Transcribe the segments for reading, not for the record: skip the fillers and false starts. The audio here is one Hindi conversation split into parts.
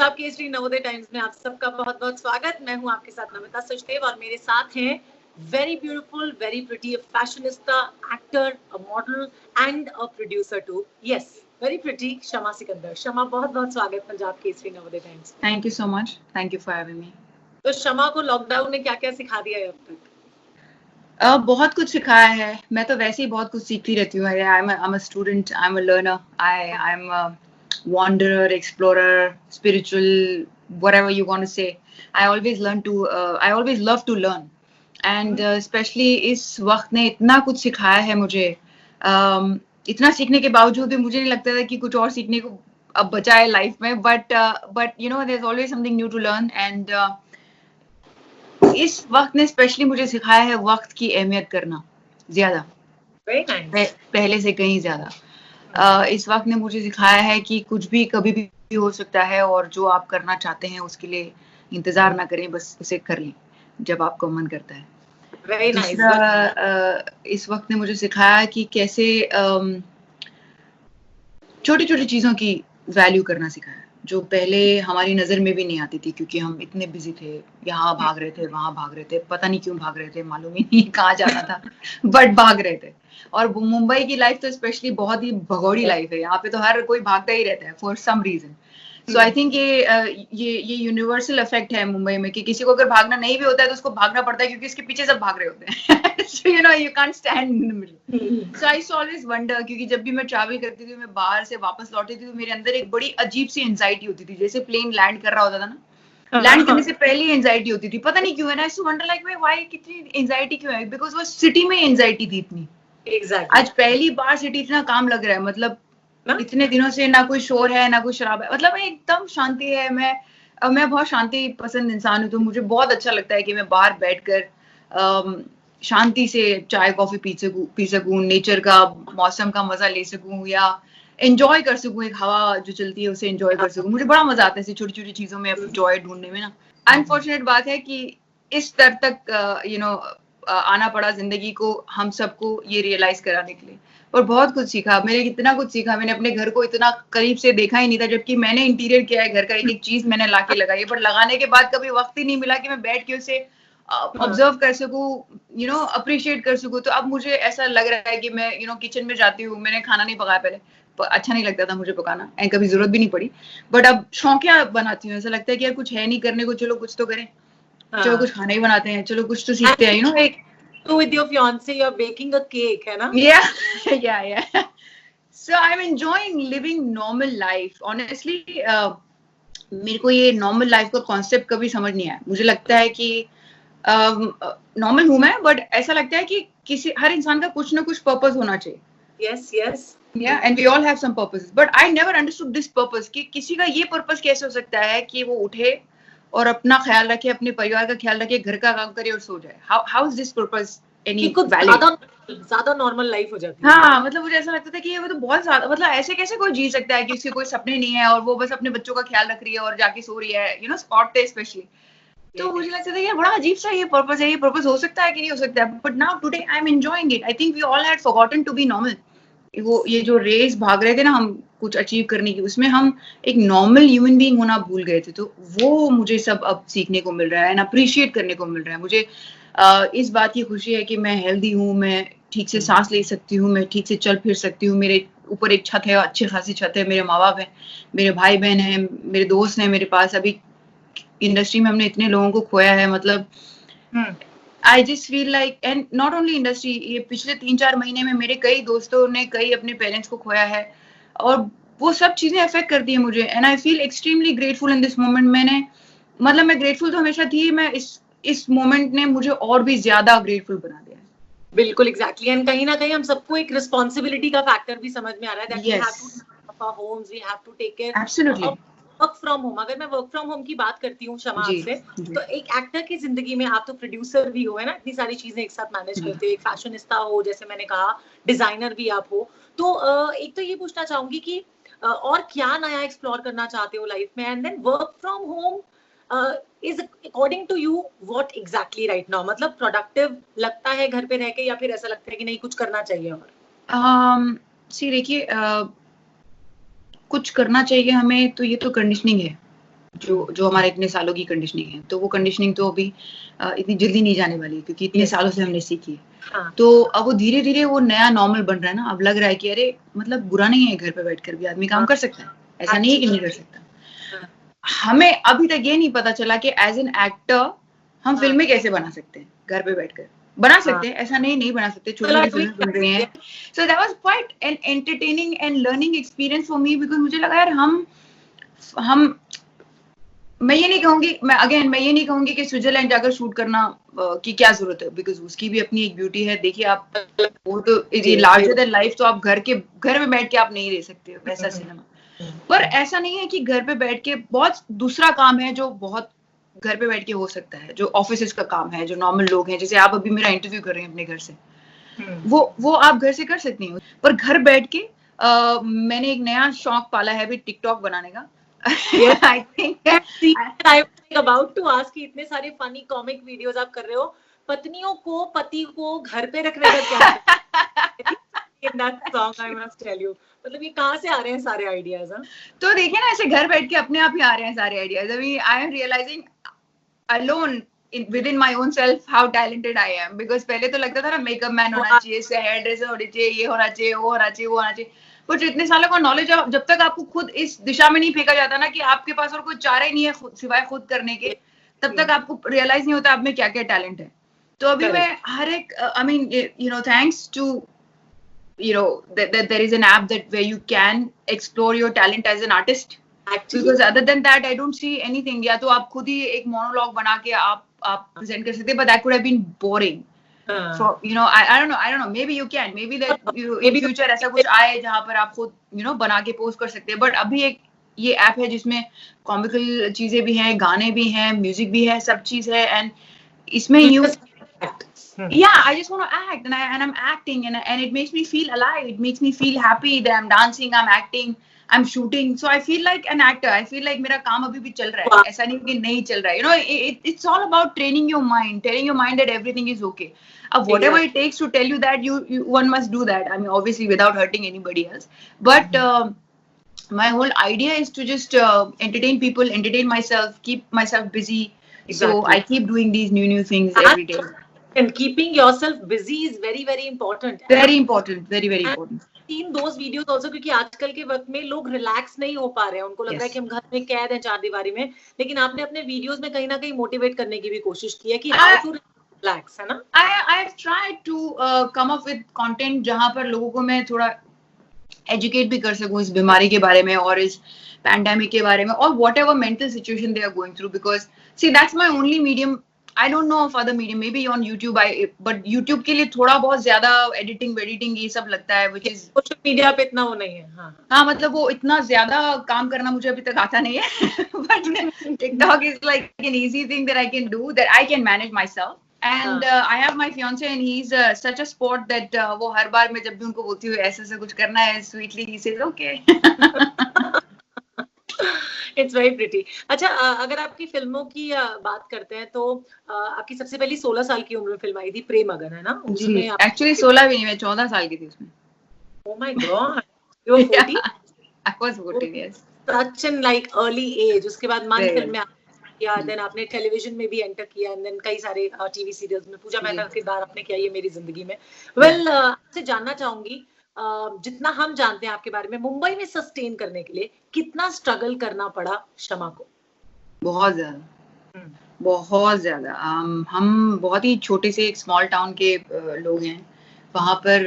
पंजाब केसरी नवोदय टाइम्स में आप सबका बहुत बहुत स्वागत। मैं हूं आपके साथ नमिता सचदेव और मेरे साथ हैं very beautiful, very pretty, a fashionista, actor, a model and a producer too. Yes, very pretty Shama Sikandar. Shama, बहुत बहुत स्वागत Punjab Kesari Navodaya Times. Thank you so much, thank you for having me. तो शमा को लॉकडाउन ने क्या क्या सिखा दिया है अब तक? बहुत कुछ सिखाया है। मैं तो वैसे ही बहुत कुछ सीखती रहती हूँ। I am a student, I am a learner, I am a wanderer, explorer, spiritual, whatever you want to say. I always love to learn. And especially इस वक्त ने इतना कुछ सिखाया है मुझे। इतना सीखने के बावजूद भी मुझे नहीं लगता था कि कुछ और सीखने को अब बचा है लाइफ में, but you know there's always something new to learn. And इस वक्त ने स्पेशली मुझे सिखाया है वक्त की अहमियत करना ज्यादा, पहले से कहीं ज्यादा। इस वक्त ने मुझे सिखाया है कि कुछ भी कभी भी हो सकता है और जो आप करना चाहते हैं उसके लिए इंतजार ना करें, बस उसे कर लें जब आपको मन करता है। दूसरा, इस वक्त ने मुझे सिखाया कि कैसे छोटी छोटी चीजों की वैल्यू करना सिखाया जो पहले हमारी नजर में भी नहीं आती थी, क्योंकि हम इतने बिजी थे, यहाँ भाग रहे थे, वहां भाग रहे थे, पता नहीं क्यों भाग रहे थे, मालूम ही नहीं कहाँ जाना था, बट भाग रहे थे। और मुंबई की लाइफ तो स्पेशली बहुत ही भगौड़ी लाइफ है। यहाँ पे तो हर कोई भागता ही रहता है for some reason. So I think ये यूनिवर्सल इफेक्ट है मुंबई में कि किसी को अगर भागना नहीं भी होता है तो उसको भागना पड़ता है, क्योंकि इसके पीछे सब भाग रहे होते हैं। So you know you can't stand in the middle. So I always wonder, क्योंकि जब भी मैं ट्रैवल करती थी, मैं बाहर से वापस लौटती थी तो मेरे अंदर एक बड़ी अजीब सी एंजाइटी होती थी। जैसे प्लेन लैंड कर रहा होता था ना, लैंड करने से पहले एंजाइटी होती थी, पता नहीं क्यों है ना। आई वंडर लाइक व्हाई कितनी एंजाइटी क्यों है, बिकॉज वो सिटी में एंजाइटी थी इतनी। आज पहली बार सिटी इतना काम लग रहा है, मतलब इतने दिनों से ना कोई शोर है ना कोई शराब है, मतलब एकदम शांति है। मैं बहुत शांति पसंद इंसान हूँ, तो मुझे बहुत अच्छा लगता है कि मैं बाहर बैठकर शांति से चाय कॉफी पी सकूं, नेचर का, मौसम का मजा ले सकूं, या एंजॉय कर सकूं, एक हवा जो चलती है उसे एंजॉय कर सकूं। मुझे बड़ा मजा आता है छोटी छोटी चीजों में जॉय ढूंढने में ना। अनफॉर्चुनेट बात है कि इस स्तर तक यू नो आना पड़ा जिंदगी को, हम सबको ये रियलाइज कराने के लिए। और बहुत कुछ सीखा, मैंने इतना कुछ सीखा। मैंने अपने घर को इतना करीब से देखा ही नहीं था, जबकि मैंने इंटीरियर किया है घर का, एक एक चीज मैंने लाके लगाई है, पर लगाने के बाद कभी वक्त ही नहीं मिला कि मैं बैठ के उसे ऑब्जर्व कर सकूं, यू नो अप्रिशिएट कर सकूं। तो अब मुझे ऐसा लग रहा है कि मैं यू नो किचन में जाती हूँ, मैंने खाना नहीं पकाया पहले, अच्छा नहीं लगता था मुझे पकाना, एंड कभी जरूरत भी नहीं पड़ी, बट अब शौकिया बनाती हूँ। ऐसा लगता है कि यार कुछ है नहीं करने को, चलो कुछ तो करें, चलो कुछ खाना ही बनाते हैं, चलो कुछ तो सीखते हैं, यू नो। एक with your fiance you're baking a cake, है ना? yeah. So I'm enjoying living normal life. Honestly, मेरे को ये नॉर्मल लाइफ का कॉन्सेप्ट कभी समझ नहीं आया। मुझे लगता है कि नॉर्मल हूं मैं, बट ऐसा लगता है कि किसी हर इंसान का कुछ ना कुछ पर्पस होना चाहिए। yes yeah, and we all have some purposes, but I never understood this purpose कि किसी का ये पर्पस कैसे हो सकता है कि वो उठे और अपना ख्याल रखे, अपने परिवार का ख्याल रखे, घर का काम करे और सो जाए। how is this purpose any valid? ज्यादा नॉर्मल लाइफ हो जाती है। हाँ, मतलब मुझे ऐसा लगता था कि ये वो तो बहुत ज्यादा, मतलब ऐसे कैसे कोई जी सकता है कि उसके कोई सपने नहीं है और वो बस अपने बच्चों का ख्याल रख रही है और जाके सो रही है, यू नो, स्पॉट पे स्पेशली। तो मुझे लगता था यार बड़ा अजीब सा ये पर्पस है, ये पर्पस हो सकता है कि नहीं हो सकता है, but now today I am enjoying it. I think we all had forgotten to be normal. वो ये जो रेस भाग रहे थे ना हम कुछ अचीव करने की, उसमें हम एक नॉर्मल ह्यूमन बीइंग होना भूल गए थे। तो वो मुझे सब अब सीखने को मिल रहा है एंड अप्रिशिएट करने को मिल रहा है। मुझे इस बात की खुशी है कि मैं हेल्दी हूँ, मैं ठीक से सांस ले सकती हूँ, मैं ठीक से चल फिर सकती हूँ, मेरे ऊपर एक छत है, अच्छी खासी छत है, मेरे माँ बाप हैं, मेरे भाई बहन हैं, मेरे दोस्त हैं मेरे पास। अभी इंडस्ट्री में हमने इतने लोगों को खोया है, मतलब I just feel like, and not only industry, ये पिछले 3-4 महीने में मेरे कई दोस्तों ने कई अपने पेरेंट्स को खोया है, और वो सब चीजें अफेक्ट करती है मुझे, and I feel extremely grateful in this moment. मैं ग्रेटफुल तो हमेशा थी, मैं इस मोमेंट ने मुझे और भी ज्यादा ग्रेटफुल बना दिया है। बिल्कुल, एग्जैक्टली। एंड कहीं ना कहीं हम सबको एक रिस्पॉन्सिबिलिटी का फैक्टर भी समझ में आ रहा है, that we have to take our homes, we have to take care. Absolutely. Work from home, अगर मैं वर्क फ्रॉम होम की बात करती हूँ शमा आपसे, तो एक एक्टर की जिंदगी में आप तो प्रोड्यूसर भी हो, है ना, इतनी सारी चीजें एक साथ मैनेज करते हो, एक फैशनिस्ता हो, जैसे मैंने कहा, डिजाइनर भी आप हो। तो एक तो ये पूछना चाहूंगी कि और क्या नया एक्सप्लोर करना चाहते हो लाइफ में, and then work from home is according to you what exactly right now, मतलब प्रोडक्टिव लगता है घर पे रह के, या फिर ऐसा लगता है कि नहीं कुछ करना चाहिए और? देखिए, कुछ करना चाहिए हमें, तो ये तो कंडीशनिंग है। जो हमारे इतने सालों की कंडीशनिंग है, तो वो कंडीशनिंग तो अभी इतनी जल्दी नहीं जाने वाली, क्योंकि इतने सालों से हमने सीखी है। हाँ. तो अब वो धीरे-धीरे वो नया नॉर्मल बन रहा है ना, अब लग रहा है कि अरे मतलब बुरा नहीं है घर पे बैठकर भी आदमी काम कर सकता है, ऐसा नहीं है कि नहीं कर सकता। हमें अभी तक ये नहीं पता चला कि एज एन एक्टर हम फिल्में कैसे बना सकते हैं घर पे बैठकर। बना सकते हैं, ऐसा नहीं बना सकते, छोटी-छोटी फिल्में बन रही हैं। So that was quite an entertaining and learning experience for me, because मुझे लगा यार हम मैं ये नहीं कहूंगी कि स्विट्जरलैंड जाकर शूट करना की क्या जरूरत है, बिकॉज उसकी भी अपनी एक ब्यूटी है। देखिए आप, वो तो लार्जर देन लाइफ, तो आप घर में बैठ के आप नहीं दे सकते वैसा सिनेमा। पर ऐसा नहीं है कि घर पे बैठ के बहुत दूसरा काम है जो बहुत घर पे बैठ के हो सकता है, जो ऑफिस का काम है, जो नॉर्मल लोग हैं, जैसे आप अभी मेरा इंटरव्यू कर रहे हैं अपने घर से, वो आप घर से कर सकती हैं। पर घर बैठ के मैंने एक नया शौक पाला है अभी, टिकटॉक बनाने का। I think I was about to ask कि इतने सारे फनी कॉमिक वीडियोस आप कर रहे हो, पत्नियों को पति को घर पे रखने का क्या in that song, I must tell you, मतलब ये कहाँ से आ रहे हैं सारे आइडियाज? तो देखिए ना, ऐसे घर बैठ के अपने आप ही आ रहे हैं सारे ideas. I am realizing alone within my own self how talented I am, because पहले तो लगता था ना मेकअप मैन होना चाहिए, हेयर ड्रेसर होनी चाहिए, ये होना चाहिए, वो होना चाहिए, वो होना चाहिए। कुछ इतने सालों का नॉलेज, जब तक आपको खुद इस दिशा में नहीं फेंका जाता ना कि आपके पास और कोई चारा ही नहीं है सिवाय खुद करने के, तब तक आपको रियलाइज नहीं होता आप में क्या क्या टैलेंट है। तो अभी मैं हर एक, I mean, you know, thanks to that there is an app that where you can explore your talent as an artist. Actually, because other than that I don't see anything. या तो आप खुद ही एक मोनोलॉग बना के आप प्रेजेंट कर सकते, but that could have been boring. So I don't know, maybe you can, maybe that in future ऐसा कुछ आए जहाँ पर आप खुद बना के पोस्ट कर सकते हैं। बट अभी एक ये ऐप है जिसमें कॉमिकल चीजें भी हैं, गाने भी हैं, म्यूजिक भी है, सब चीज है, एंड इसमें I just want to act, and I'm acting, and it makes me feel alive, it makes me feel happy that I'm dancing, I'm acting, I'm shooting, so I feel like an actor. I feel like मेरा काम अभी भी चल रहा है, ऐसा नहीं कि नहीं चल रहा है। It's all about training your mind that everything is okay. Whatever it takes to tell you that one must do that. I mean, obviously without hurting anybody else. But my whole idea is to just entertain people, entertain myself, keep myself busy. Exactly. So I keep doing these new things every day. And keeping yourself busy is very very important. Very important, very important. Seen those videos also, क्योंकि आजकल के वक्त में लोग रिलैक्स नहीं हो पा रहे हैं, उनको लग रहा है कि हम घर में कैद हैं चार दीवारी में, लेकिन आपने अपने वीडियोस में कहीं ना कहीं मोटिवेट करने की भी कोशिश की है कि how to relax, है ना? I have tried to come up with content जहाँ पर लोगों को मैं थोड़ा educate भी कर सकूँ इस बीमारी के बारे में और इस pandemic के बारे में, और whatever mental situation they are going through, because see that's my only medium. I don't know of other medium, maybe on YouTube, but YouTube के लिए थोड़ा बहुत ज्यादा editing ये सब लगता है, which is social media पे इतना वो नहीं है। हाँ, मतलब वो इतना ज्यादा काम करना मुझे अभी तक आता नहीं है। But TikTok is like an easy thing that I can do, that I can manage myself. And I have my fiance, and he's such a sport that वो हर बार मैं जब भी उनको बोलती हूँ ऐसे कुछ करना है, sweetly he says okay. It's very pretty. अच्छा, अगर आपकी फिल्मों की बात करते हैं तो आपकी सबसे पहली 16 साल की उम्र में फिल्म आई थी प्रेम अगन, है ना? जी, एक्चुअली 16 भी नहीं, मैं 14 साल की थी उसमें। Oh my God, you were 14? I was 14, yes. Such an like early age. उसके बाद मन फिल्म में किया, देन आपने टेलीविजन में भी एंटर किया, एंड देन कई सारे टीवी सीरियल्स में पूजा मेहता का किरदार आपने किया ये मेरी जिंदगी में। वेल, आपसे जानना चाहूंगी, जितना हम जानते हैं आपके बारे में, मुंबई में सस्टेन करने के लिए कितना स्ट्रगल करना पड़ा शमा को? बहुत ज्यादा। हम बहुत ही छोटे से एक स्मॉल टाउन के लोग हैं। वहाँ पर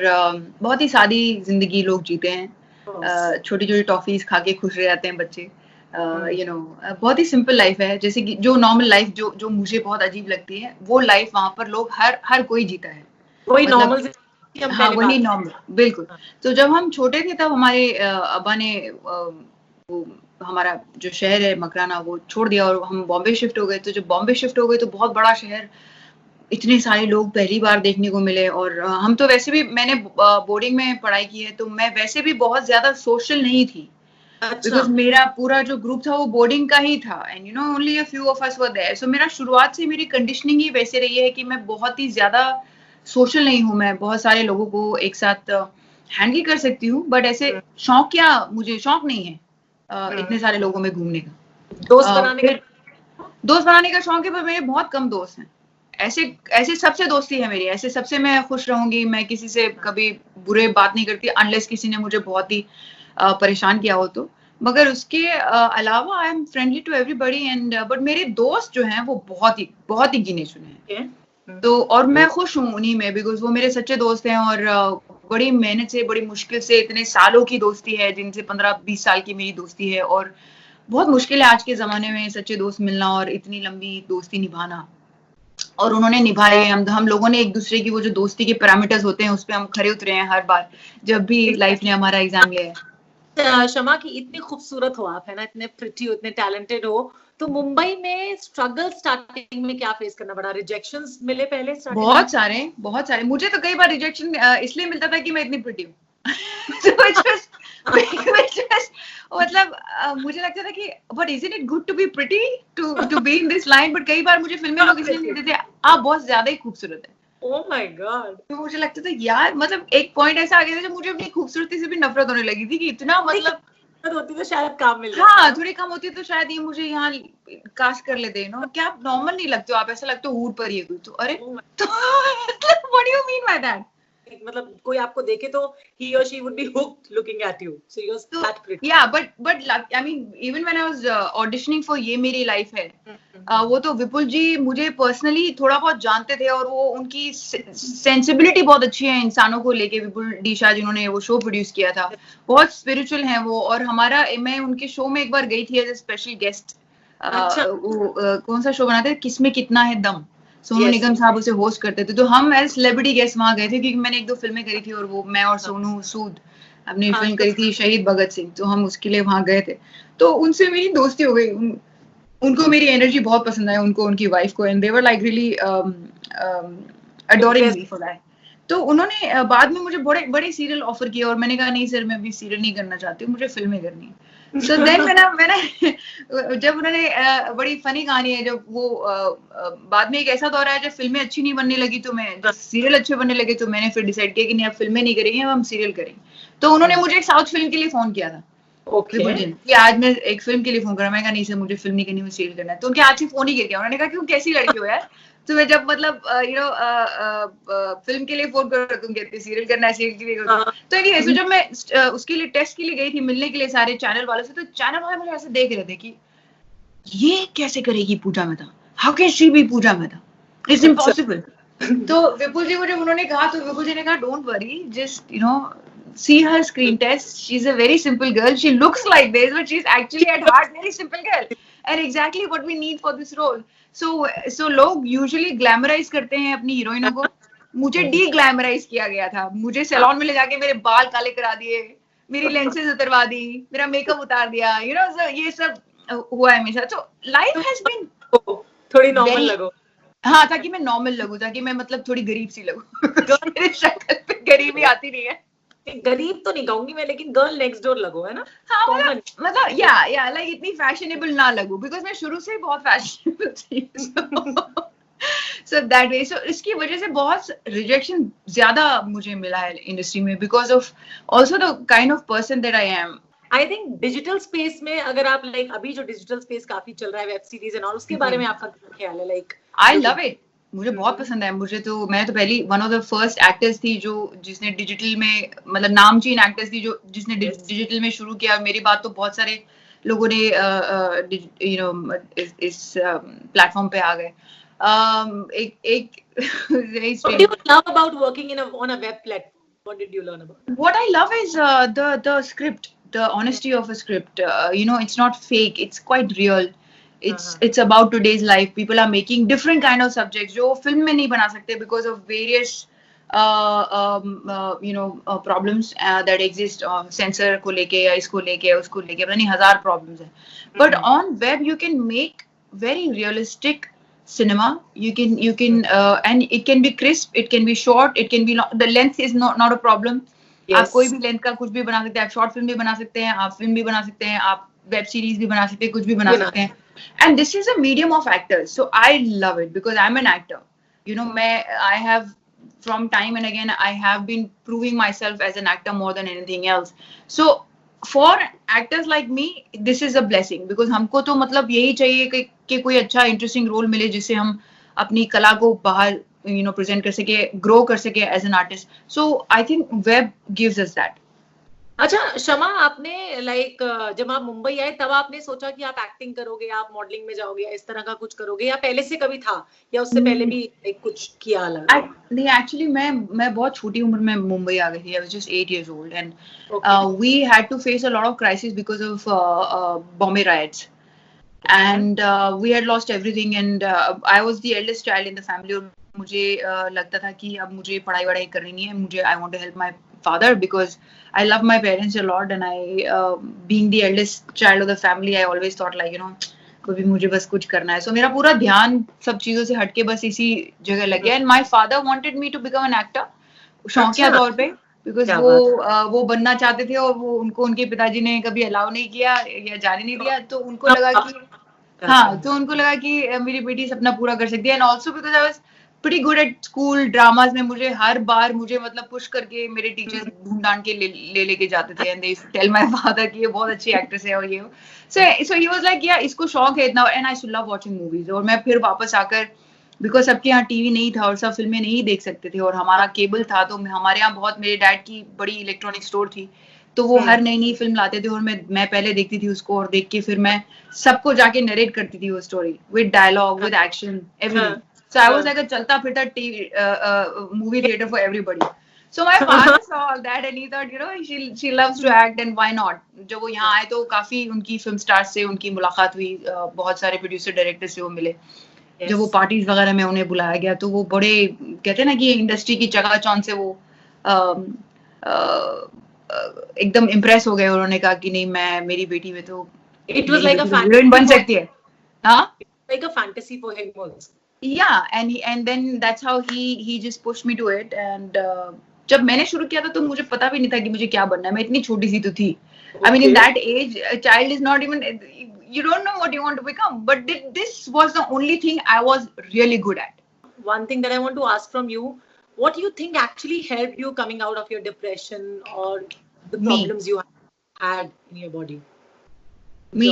बहुत ही सादी जिंदगी लोग जीते हैं, छोटी छोटी टॉफीज खा के खुश रह जाते हैं बच्चे। बहुत ही सिंपल लाइफ है, जैसे कि जो नॉर्मल लाइफ जो मुझे बहुत अजीब लगती है, वो लाइफ वहाँ पर लोग हर कोई जीता है, वही नॉर्मल। हाँ, वही नॉर्मल, बिल्कुल। तो जब हम छोटे थे तब हमारे अब्बा ने हमारा जो शहर है मकराना वो छोड़ दिया और हम बॉम्बे शिफ्ट हो गए। तो जब बॉम्बे शिफ्ट हो गए तो बहुत बड़ा शहर, इतने सारे लोग पहली बार देखने को मिले। और हम तो वैसे भी, मैंने बोर्डिंग में पढ़ाई की है, तो मैं वैसे भी बहुत ज्यादा सोशल नहीं थी, बिकॉज मेरा पूरा जो ग्रुप था वो बोर्डिंग का ही था, and only a few of us were there. So मेरा शुरुआत से मेरी कंडीशनिंग ही वैसे रही है कि मैं बहुत ही ज्यादा सोशल नहीं हूँ। मैं बहुत सारे लोगों को एक साथ हैंडल कर सकती हूँ, बट ऐसे मुझे शौक नहीं है इतने सारे लोगों में घूमने का। दोस्त बनाने का शौक है, पर मेरे बहुत कम दोस्त हैं। ऐसे सबसे दोस्ती है मेरी, ऐसे सबसे मैं खुश रहूंगी, मैं किसी से कभी बुरे बात नहीं करती अनलेस किसी ने मुझे बहुत ही परेशान किया हो तो। मगर उसके अलावा I am friendly to everybody and but मेरे दोस्त जो हैं वो बहुत ही गिने चुने हैं। तो और मैं खुश हूँ उन्हीं में, बिकॉज वो मेरे सच्चे दोस्त हैं और बड़ी मेहनत से, बड़ी मुश्किल से, इतने सालों की दोस्ती है, जिनसे 15-20 साल की मेरी दोस्ती है। और बहुत मुश्किल है आज के जमाने में सच्चे दोस्त मिलना और इतनी लंबी दोस्ती निभाना। और उन्होंने निभाए। हम लोगों ने एक दूसरे की वो जो दोस्ती के पैरामीटर्स होते हैं उस पे हम खरे उतरे हैं हर बार जब भी लाइफ ने हमारा एग्जाम लिया है। शमा की इतनी खूबसूरत हो आप, है ना, इतने प्रिटी हो, इतने टैलेंटेड हो, तो मुंबई में स्ट्रगल स्टार्टिंग में क्या फेस करना पड़ा? रिजेक्शंस मिले पहले स्टार्टिंग में? बहुत सारे। मुझे तो कई बार रिजेक्शन इसलिए मिलता था कि मैं इतनी प्रिटी हूँ। मतलब मुझे लगता था कि but isn't it good to be pretty to be in this line, but कई बार मुझे फिल्में लोग इसलिए नहीं देते आप बहुत ज्यादा ही खूबसूरत है। Oh my God. तो मुझे लगता था यार, मतलब एक पॉइंट ऐसा आ गया था जब मुझे अपनी खूबसूरती से भी नफरत होने लगी थी कि इतना मतलब होती तो शायद काम मिल जाता। हाँ, थोड़ी कम होती तो शायद ये मुझे यहाँ कास्ट कर लेते नो। क्या आप नॉर्मल नहीं लगते हो, आप ऐसा लगते हो हूर पर ही तो अरे तो what do you mean by that? मतलब कोई आपको देखे तो he or she would be hooked looking at you, so you're that pretty. Yeah, but I mean even when I was auditioning for ये मेरी लाइफ है, वो तो विपुल जी मुझे पर्सनली थोड़ा बहुत जानते थे और वो उनकी सेंसिबिलिटी बहुत अच्छी है इंसानों को लेके। विपुल डी शाह जिन्होंने वो शो प्रोड्यूस किया था, बहुत स्पिरिचुअल हैं वो। और मैं उनके शो में एक बार गई थी एज ए स्पेशल गेस्ट। कौन सा शो बनाते थे, किसमें कितना है दम, सोनू निगम साहब उसे होस्ट करते थे। तो हम एज सेलिब्रिटी गेस्ट वहां गए थे क्योंकि मैंने 1-2 फिल्में करी थी और वो मैं और सोनू सूद अपनी फिल्म करी थी शहीद भगत सिंह, तो हम उसके लिए वहां गए थे। तो उनसे मेरी दोस्ती हो गई। उनको मेरी एनर्जी बहुत पसंद आई, उनको, उनकी वाइफ को, and they were like really adoring me for that. तो उन्होंने बाद में मुझे बड़े सीरियल ऑफर किए और मैंने कहा नहीं सर, मैं अभी सीरियल नहीं करना चाहती हूँ, मुझे फिल्में करनी है। So then मैंने जब उन्होंने बड़ी फनी कहानी है, जब वो बाद में एक ऐसा दौर आया जब फिल्में अच्छी नहीं बनने लगी तो मैं सीरियल अच्छे बनने लगे, तो मैंने फिर डिसाइड किया कि नहीं अब फिल्में नहीं करेंगे, अब हम सीरियल करेंगे। तो उन्होंने मुझे एक साउथ फिल्म के लिए फोन किया था। कि आज मैं एक फिल्म के लिए फोन करा, मैं कहा नहीं सर मुझे फिल्म नहीं करनी, मुझे सीरियल करना है। तो उनके हाथ से फोन ही गिर गया। उन्होंने कहा कि तुम कैसी लड़की हो यार, तो मैं जब मतलब फिल्म के लिए फोन कर, तुम कहते सीरियल करना है, सीरियल के लिए तो एनीवे, तो जब मैं उसके लिए टेस्ट के लिए गई थी, मिलने के लिए सारे चैनल वालों से, तो चैनल वाले मुझे ऐसे देख रहे थे कि ये कैसे करेगी Pooja Mehta, how can she be Pooja Mehta, it's impossible. तो विपुल जी को जब उन्होंने कहा तो विपुल जी ने कहा don't worry, just see her screen test, she's a very simple girl, she looks like this but she's actually at heart very simple girl and exactly what we need for this role. So लोग usually glamorize करते हैं अपनी हीरोइनों को, मुझे डी ग्लैमराइज किया गया था। मुझे सैलून में ले जाके मेरे बाल काले करा दिए, मेरी लेंसेज उतरवा दी, मेरा मेकअप उतार दिया, so ये सब हुआ है मेरे साथ। So life has been थोड़ी नॉर्मल लगो। हाँ, ताकि मैं नॉर्मल लगूं, ताकि मैं मतलब थोड़ी गरीब सी लगूं। मेरे शक्ल पे गरीबी आती नहीं है। गरीब तो नहीं कहूंगी मैं, लेकिन गर्ल नेक्स्ट डोर लगो, है ना। हाँ, मतलब या लाइक इतनी फैशनेबल ना लगूं, बिकॉज मैं शुरू से ही बहुत फैशनेबल थी। So that way, so इसकी वजह से बहुत रिजेक्शन ज्यादा मुझे मिला है इंडस्ट्री में, because of also the kind of person that I am. I think digital space में अगर आप लाइक अभी जो डिजिटल स्पेस काफी चल रहा है, वेब सीरीज एंड ऑल, उसके बारे में आपका क्या ख्याल है? लाइक आई लव इट, मुझे बहुत पसंद है। मैं तो पहली one of the first actors थी जिसने डिजिटल में, मतलब नामचीन एक्टर्स थी जिसने डिजिटल में शुरू किया। मेरी बात तो बहुत सारे लोगों ने इस प्लेटफॉर्म पे आ गए। What do you love about working on a web platform? What did you learn about? What I love is the script, the honesty of a script. It's not fake, it's quite real. It's about today's life. People are making different kind of subjects जो फिल्म में नहीं बना सकते because of various problems that exist, censor को लेके या इसको लेके उसको लेके, पता नहीं 1000 problems है। But on web you can make very realistic cinema. You can and it can be crisp, it can be short, it can be long. The length is not a problem. आप कोई भी लेंथ का कुछ भी बना सकते हैं, आप शॉर्ट फिल्म भी बना सकते हैं, आप फिल्म भी बना सकते हैं, आप वेब सीरीज भी बना सकते हैं, कुछ भी बना सकते हैं। And this is a medium of actors, so I love it because I'm an actor. I have from time and again I have been proving myself as an actor more than anything else. So for actors like me this is a blessing, because हमको तो मतलब यही चाहिए कि कोई अच्छा इंटरेस्टिंग रोल मिले जिससे हम अपनी कला को बाहर प्रेजेंट कर सके, ग्रो कर सके as an artist. So I think web gives us that. अच्छा शमा, आपने जब आप मुंबई आए तब आपने सोचा कि आप एक्टिंग करोगे, आप मॉडलिंग में जाओगे, इस तरह का कुछ करोगे, या पहले से कभी था, या उससे पहले भी कुछ किया अलग? नहीं, एक्चुअली मैं बहुत छोटी उम्र में मुंबई आ गई थी. I was just 8 years old and we had to face a lot of crisis because of Bombay riots. And we had lost everything and I was the eldest child in the family. और मुझे लगता था कि अब मुझे पढ़ाई वढ़ाई करनी है, मुझे I want to help my father because I love my parents a lot and I being the eldest child of the family I always thought like कभी मुझे बस कुछ करना है. सो मेरा पूरा ध्यान सब चीजों से हटके बस इसी जगह लग गया. And my father wanted me to become an actor, शौकिया तौर पे, बिकॉज वो बनना चाहते थे और वो उनको उनके पिताजी ने कभी अलाउ नहीं किया या जाने नहीं दिया. तो उनको लगा कि तो उनको लगा कि मेरी बेटी सपना पूरा कर सकती है. And also because I was pretty good at school dramas में, मुझे हर बार मतलब पुश करके मेरे टीचर्स ढूंढ ढांड के लेके जाते थे. And they tell my father कि ये बहुत अच्छी एक्ट्रेस है और ये. सो ही वाज लाइक यार इसको शौक है इतना. And I love watching movies. और मैं फिर वापस आकर, बिकॉज सबके यहाँ टीवी नहीं था और सब फिल्में नहीं देख सकते थे और हमारा केबल था, तो हमारे यहाँ बहुत, मेरे डैड की बड़ी इलेक्ट्रॉनिक स्टोर थी, तो वो हर नई नई फिल्म लाते थे और मैं पहले देखती थी उसको, और देख के फिर मैं सबको जाके नरेट करती थी वो story with dialogue, with action, everything. So I was like a चलता फिरता movie theatre for everybody. So my father saw all that and he thought she loves to act and why not. जब वो यहाँ आए तो काफी उनकी फिल्म स्टार्स से उनकी मुलाकात हुई, बहुत सारे प्रोड्यूसर डायरेक्टर से वो मिले. जब वो पार्टीज वगैरह में उन्हें बुलाया गया तो वो बड़े कहते हैं ना कि इंडस्ट्री की चकाचौंध से वो एकदम इम्प्रेस हो गए. उन्होंने कहा कि नहीं, मैं मेरी बेटी में तो it was like a heroine बन सकती है. हाँ, like a fantasy for him also. Yeah, and then that's how he just pushed me to it. And जब मैंने शुरू किया था तो मुझे पता भी नहीं था कि मुझे क्या बनना है. मैं इतनी छोटी सी तो थी. I mean, in that age, a child is not even, you don't know what you want to become. But this was the only thing I was really good at. One thing that I want to ask from you, what do you think actually helped you coming out of your depression or the problems you had in your body? Me.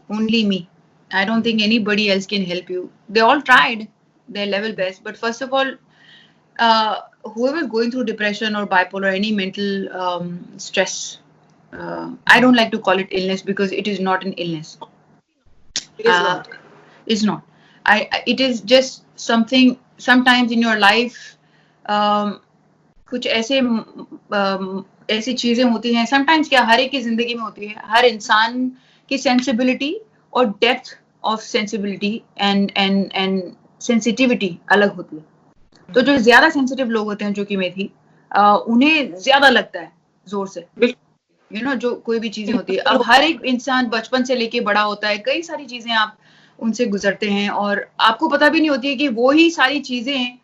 Only me. I don't think anybody else can help you. They all tried their level best, but first of all, whoever is going through depression or bipolar, any mental stress, I don't like to call it illness because it is not an illness. It is not. It's not. It is just something. Sometimes in your life, कुछ ऐसी चीजें होती हैं. Sometimes क्या हर एक की जिंदगी में होती है. हर इंसान की sensibility और depth of sensibility and sensitivity अलग होती है. तो जो ज्यादा सेंसिटिव लोग होते हैं, जो कि मैं थी, उन्हें ज्यादा लगता है जोर से, जो कोई भी चीजें होती है. अब हर एक इंसान बचपन से लेके बड़ा होता है, कई सारी चीजें आप उनसे गुजरते हैं और आपको पता भी नहीं होती है कि वो ही सारी चीजें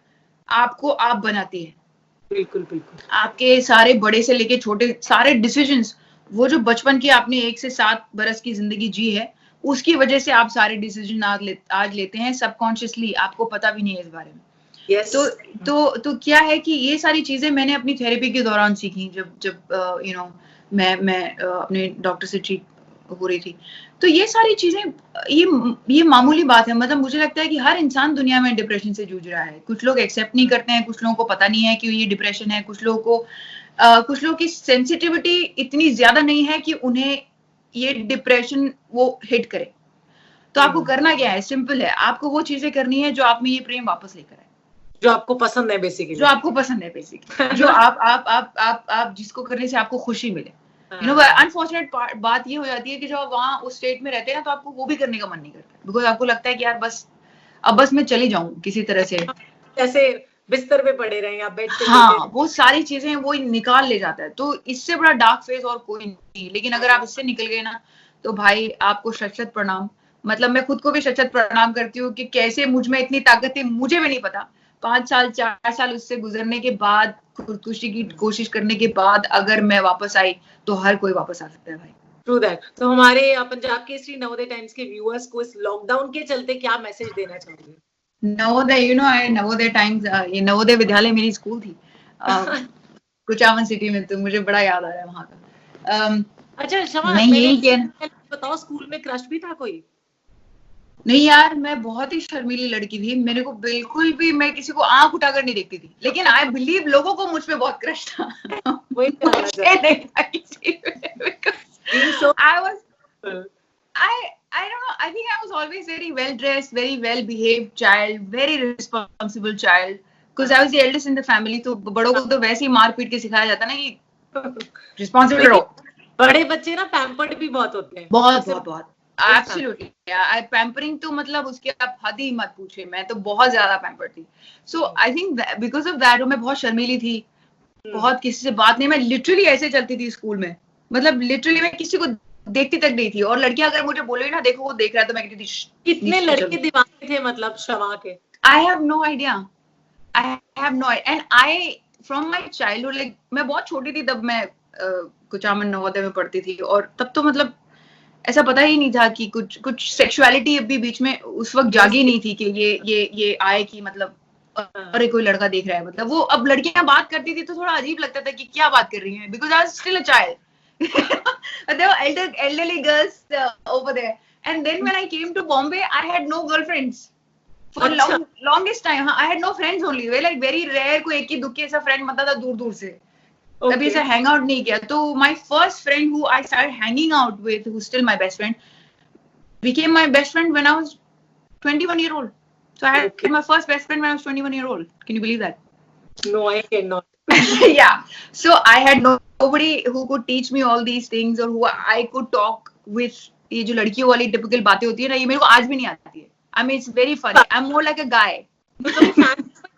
आपको आप बनाती है. बिल्कुल बिल्कुल. आपके सारे बड़े से लेके छोटे सारे डिसीजंस, वो जो बचपन के आपने 1 से 7 बरस की जिंदगी जी है, उसकी वजह से आप सारे डिसीजन आज लेते हैं सबकॉन्शियसली, आपको पता भी नहीं है इस बारे में. yes. तो क्या है कि ये सारी चीजें मैंने अपनी थेरेपी के दौरान सीखी. जब मैं अपने डॉक्टर से ठीक हो रही थी, तो ये सारी चीजें, ये मामूली बात है. मतलब मुझे लगता है कि हर इंसान दुनिया में डिप्रेशन से जूझ रहा है. कुछ लोग एक्सेप्ट नहीं करते हैं, कुछ लोगों को पता नहीं है कि ये डिप्रेशन है, कुछ लोगों की सेंसिटिविटी इतनी ज्यादा नहीं है कि उन्हें ये डिप्रेशन वो हिट करे. तो आपको करना क्या है? सिंपल है. आपको वो चीजें करनी है जो आप में ये प्रेम वापस लेकर आए, जो आपको पसंद है बेसिकली, जो आप जिसको करने से आपको खुशी मिले. अनफॉर्चुनेट बात ये हो जाती है कि जब वहां उस स्टेट में रहते हैं ना, तो आपको वो भी करने का मन नहीं करता, बिकॉज आपको लगता है कि यार बस मैं चली जाऊं किसी तरह से, जैसे बिस्तर पे पड़े रहे या बेड पे. हाँ, वो सारी चीजें वो निकाल ले जाता है. तो इससे बड़ा डार्क फेज और कोई नहीं. लेकिन अगर आप इससे निकल गए ना, तो भाई आपको शत प्रणाम. मतलब मैं खुद को भी शत प्रणाम करती हूँ कि कैसे मुझ में इतनी ताकत थी, मुझे भी नहीं पता. 5 साल 4 साल उससे गुजरने के बाद, खुदकुशी की कोशिश करने के बाद अगर मैं वापस आई, तो हर कोई वापस आ सकता है भाई. True that. तो हमारे पंजाब केसरी नवोदय टाइम्स के व्यूअर्स को इस लॉकडाउन के चलते क्या मैसेज देना चाहोगे? नवोदय, नवोदय टाइम्स, ये नवोदय विद्यालय मेरी स्कूल थी कुचामन सिटी में, तो मुझे बड़ा याद आ रहा है वहां का. अच्छा शमा, मैं यही बताओ, स्कूल में क्रश भी था कोई? नहीं यार, मैं बहुत ही शर्मीली लड़की थी, मेरे को बिल्कुल भी, मैं किसी को आंख उठाकर नहीं देखती थी, लेकिन आई बिलीव लोगों को मुझ पे बहुत क्रश था। वही मुझे नहीं था किसी पे। So I was, I don't know, I think I was always very well dressed, very well behaved child, very responsible child, because I was the eldest in the family, तो बड़ों को तो वैसे ही मार पीट के सिखाया जाता ना कि रिस्पॉन्सिबल रहो। बड़े बच्चे ना पैम्पर्ड भी बहुत होते हैं, बहुत एब्सोल्युटली। पैम्परिंग तो मतलब उसके आप हद ही मत पूछे, मैं तो बहुत ज्यादा पैम्पर्ड थी। So I think because of that मैं बहुत शर्मीली थी, बहुत किसी से बात नहीं, मैं लिटरली ऐसे चलती थी स्कूल में, मतलब लिटरली मैं किसी को देखती तक नहीं थी, और लड़कियां अगर मुझे बोले ना देखो वो देख रहा है, तो मैं कहती थी। कितने लड़के दीवाने थे मतलब शमा के? I have no idea, and I from my childhood, like मैं बहुत छोटी थी तब, मैं कुचामन नवोदय में पढ़ती थी, और तब तो मतलब ऐसा पता ही नहीं था कि कुछ सेक्सुअलिटी अभी बीच में उस वक्त जागी नहीं थी कि ये आए कि मतलब अरे कोई लड़का देख रहा है, मतलब वो अब लड़कियां बात करती थी तो थोड़ा अजीब लगता था कि क्या बात कर रही हैं, because I was still a child. there were elderly girls over there, and then when I came to Bombay I had no girlfriends for longest time. I had no friends only, like very rare, कोई एक ही दुखी ऐसा फ्रेंड बनता था दूर दूर से, कभी ऐसा हैंग आउट नहीं किया। तो my first friend who I started hanging out with, who still my best friend, became my best friend when I was 21 year old. So I had my first best friend when I was 21 year old. Can you believe that? No, I cannot. Yeah. So I had nobody who could teach me all these things, or who I could talk with. ये जो लड़कियों वाली टिपिकल बातें होती है ना, ये मेरे को आज भी नहीं आती है। I mean it's very funny. I'm more like a guy.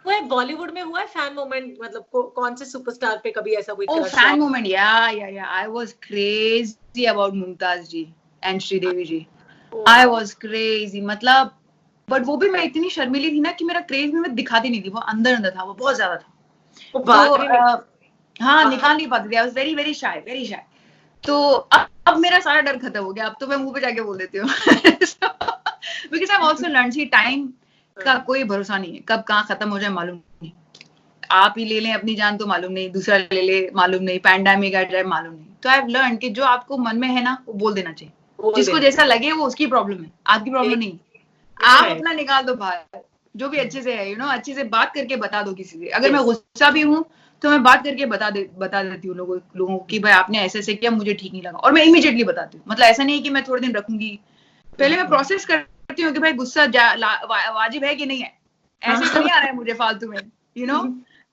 हुआ है बॉलीवुड में, हुआ है फैन मोमेंट, मतलब कौन से सुपरस्टार पे कभी ऐसा कोई क्रश? फैन मोमेंट, या I was crazy about Mumtaz ji and Sridevi ji. I was crazy, मतलब बट वो भी मैं इतनी शर्मीली थी ना कि मेरा क्रेज में मैं दिखाती नहीं थी, वो अंदर अंदर था, वो बहुत ज्यादा था। तो हाँ, निकाल नहीं पाती थी, I was very very shy, very shy. तो अब मेरा सारा डर खत्म हो गया, अब तो मैं मुंह पे जाके बोल देती हूँ। Because I have also learn see time का कोई भरोसा नहीं है, कब कहाँ खत्म हो जाए मालूम नहीं। आप ही ले लें अपनी जान तो मालूम नहीं, दूसरा ले ले मालूम नहीं, पैंडेमिक आ जाए मालूम नहीं। तो आई हैव लर्न कि जो आपको मन में है ना वो बोल देना चाहिए, जिसको जैसा लगे वो उसकी प्रॉब्लम है, आपकी प्रॉब्लम नहीं। आप अपना निकाल दो बाहर, जो भी अच्छे से है, अच्छे से बात करके बता दो किसी से। अगर मैं गुस्सा भी हूँ तो मैं बात करके बता देती हूँ लोगों को कि भाई आपने ऐसे ऐसे किया, मुझे ठीक नहीं लगा, और मैं इमीडिएटली बताती हूँ। मतलब ऐसा नहीं कि मैं थोड़े दिन रखूंगी, पहले मैं प्रोसेस करती हूँ कि भाई गुस्सा वाजिब है कि नहीं है, ऐसे तो नहीं आ रहा है मुझे फालतू में,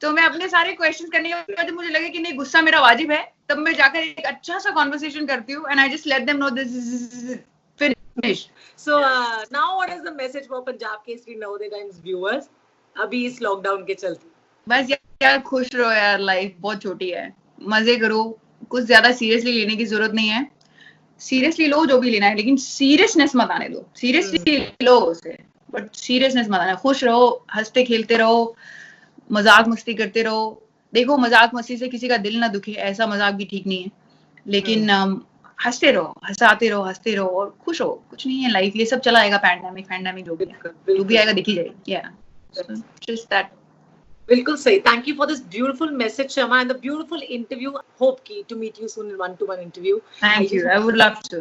तो मैं अपने सारे क्वेश्चन करने के बाद मुझे लगे कि नहीं गुस्सा मेरा वाजिब है, तब मैं जाकर एक अच्छा सा कॉन्वर्सेशन करती हूँ, and I just let them know this is finish. So now what is the message for Punjab Kesari Navodaya times viewers अभी इस लॉकडाउन के चलते? बस यार खुश रहो यार, लाइफ बहुत छोटी है, मजे करो, कुछ ज्यादा सीरियसली लेने की जरूरत नहीं है। सीरियसली लो जो भी लेना है, लेकिन सीरियसनेस मत आने दो। सीरियसली लो उसे, बट सीरियसनेस मत आना। खुश रहो, हंसते खेलते रहो, मजाक मस्ती करते रहो। देखो मजाक मस्ती से किसी का दिल ना दुखे, ऐसा मजाक भी ठीक नहीं है, लेकिन हंसते रहो, हंसाते रहो, हंसते रहो और खुश हो। कुछ नहीं है लाइफ, ये सब चला आएगा, पैंडेमिक जो भी आएगा देखी जाएगी। या जस्ट दैट। बिल्कुल सही। Thank you for this beautiful message Shama and the beautiful interview. Hope की to meet you soon in 1-to-1 interview. Thank you, I would love to,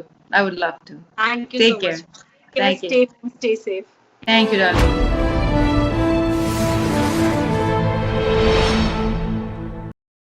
thank you, take care, stay safe. Thank you darling.